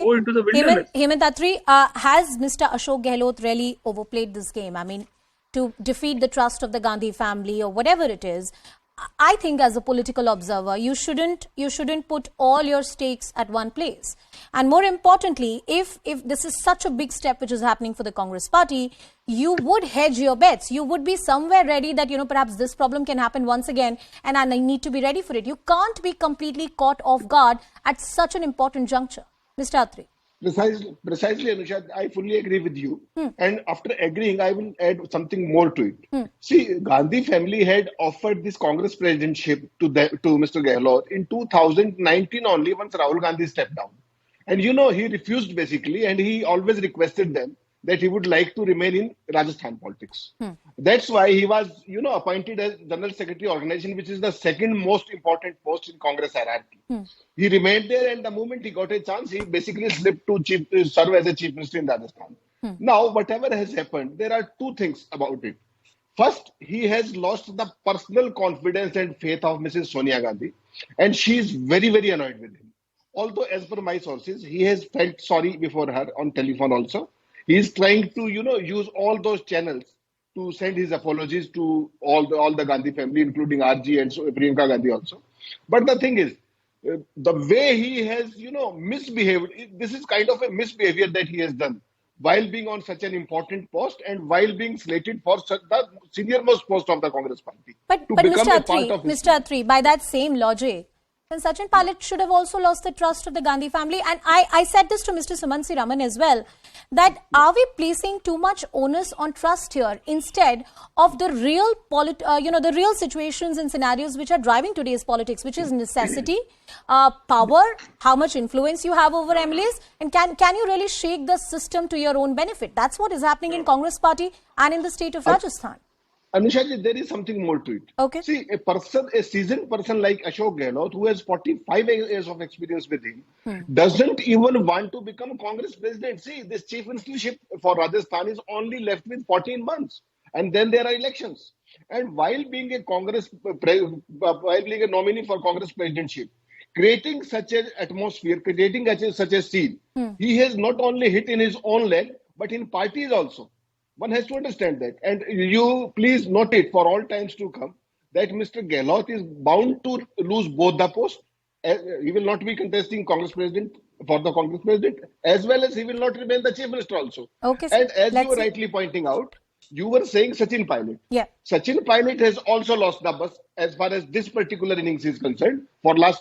go into the wilderness. Hemant Attri, has Mr. Ashok Gehlot really overplayed this game? I mean, to defeat the trust of the Gandhi family or whatever it is, I think as a political observer, you shouldn't put all your stakes at one place. And more importantly, if this is such a big step which is happening for the Congress party, you would hedge your bets. You would be somewhere ready that, perhaps this problem can happen once again and I need to be ready for it. You can't be completely caught off guard at such an important juncture. Mr. Attri. Precisely, Anusha, I fully agree with you. And after agreeing, I will add something more to it. See, Gandhi family had offered this Congress presidentship to Mr. Gehlot in 2019 only, once Rahul Gandhi stepped down. And he refused basically, and he always requested them that he would like to remain in Rajasthan politics. That's why he was, appointed as General Secretary Organization, which is the second most important post in Congress hierarchy. He remained there, and the moment he got a chance, he basically slipped to serve as a Chief Minister in Rajasthan. Now, whatever has happened, there are two things about it. First, he has lost the personal confidence and faith of Mrs. Sonia Gandhi, and she is very, very annoyed with him. Although, as per my sources, he has felt sorry before her on telephone also. He is trying to, use all those channels to send his apologies to all the Gandhi family, including RG and Priyanka Gandhi also. But the thing is, the way he has, misbehaved, this is kind of a misbehavior that he has done while being on such an important post and while being slated for the senior-most post of the Congress party. But Mr. Attri, by that same logic, then Sachin Pilot should have also lost the trust of the Gandhi family. And I said this to Mr. Sumansi Raman as well, that are we placing too much onus on trust here instead of the real the real situations and scenarios which are driving today's politics, which is necessity, power, how much influence you have over MLAs, and can you really shake the system to your own benefit? That's what is happening in Congress party and in the state of Rajasthan. Anusha, there is something more to it. Okay. See, a seasoned person like Ashok Gehlot, who has 45 years of experience with him, doesn't even want to become Congress president. See, this chief ministership for Rajasthan is only left with 14 months. And then there are elections. And while being a nominee for Congress presidentship, creating such an atmosphere, creating such a scene, he has not only hit in his own leg, but in parties also. One has to understand that. And you please note it for all times to come that Mr. Gehlot is bound to lose both the posts. He will not be contesting Congress president for the Congress president, as well as he will not remain the chief minister also. Okay, and as you were rightly pointing out, you were saying Sachin Pilot. Yeah. Sachin Pilot has also lost the bus as far as this particular innings is concerned for next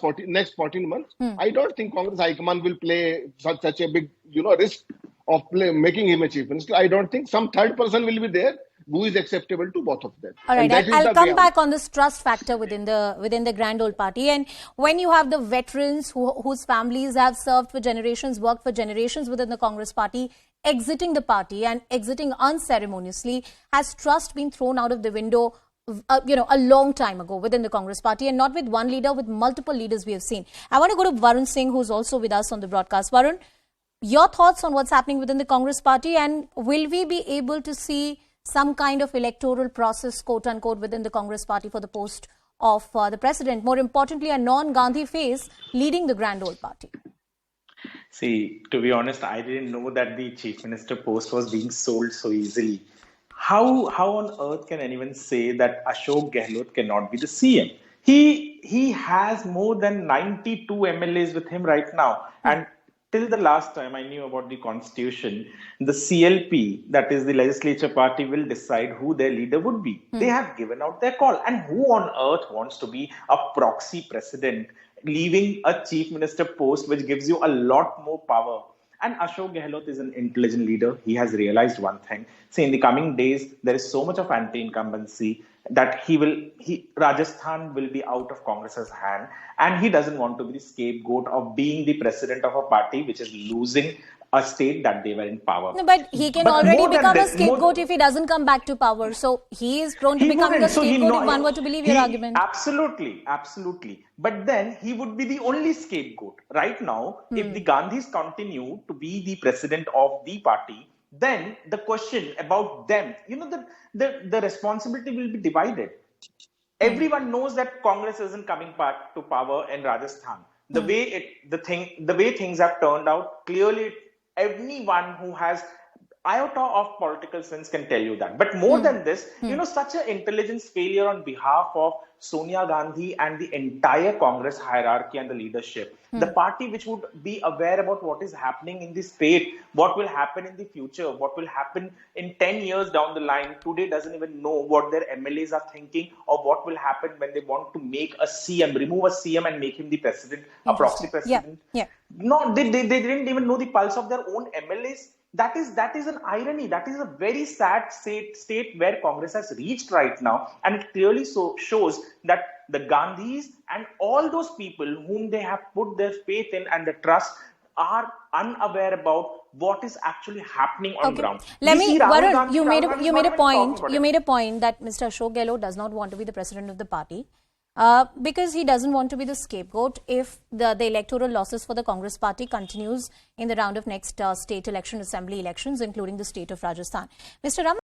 14 months. I don't think Congress High Command will play such a big risk of making him a chief minister. I don't think some third person will be there who is acceptable to both of them. All right, I'll come back on this trust factor within the grand old party. And when you have the veterans whose families have served for generations, worked for generations within the Congress party, exiting the party and exiting unceremoniously, has trust been thrown out of the window a long time ago within the Congress party, and not with one leader, with multiple leaders we have seen. I want to go to Varun Singh, who's also with us on the broadcast. Varun, your thoughts on what's happening within the Congress party, and will we be able to see some kind of electoral process, quote unquote, within the Congress party for the post of the president? More importantly, a non-Gandhi face leading the grand old party. See, to be honest, I didn't know that the chief minister post was being sold so easily. How on earth can anyone say that Ashok Gehlot cannot be the CM? He has more than 92 MLAs with him right now, and till the last time I knew about the constitution, the CLP, that is the legislature party, will decide who their leader would be. They have given out their call. And who on earth wants to be a proxy president, leaving a chief minister post which gives you a lot more power? And Ashok Gehlot is an intelligent leader. He has realized one thing. See, in the coming days, there is so much of anti-incumbency that Rajasthan will be out of Congress's hand, and he doesn't want to be the scapegoat of being the president of a party which is losing a state that they were in power. No, but he can already become a scapegoat if he doesn't come back to power. So he is prone to becoming a scapegoat if one were to believe your argument. Absolutely. But then he would be the only scapegoat. Right now, if the Gandhis continue to be the president of the party, then the question about them, the responsibility will be divided. Everyone knows that Congress isn't coming back to power in Rajasthan. the way things have turned out, clearly anyone who has iota of political sense can tell you that. But more than this, such an intelligence failure on behalf of Sonia Gandhi and the entire Congress hierarchy and the leadership, the party which would be aware about what is happening in the state, what will happen in the future, what will happen in 10 years down the line, today doesn't even know what their MLAs are thinking or what will happen when they want to make a CM, remove a CM and make him the president, a proxy president. Yeah. No, they didn't even know the pulse of their own MLAs. That is an irony. That is a very sad state where Congress has reached right now. And it clearly shows that the Gandhis and all those people whom they have put their faith in and the trust are unaware about what is actually happening on ground. Varun, you made a point that Mr. Ashok Gehlot does not want to be the president of the party. Because he doesn't want to be the scapegoat if the electoral losses for the Congress party continues in the round of next state election, assembly elections, including the state of Rajasthan. Mr. Ram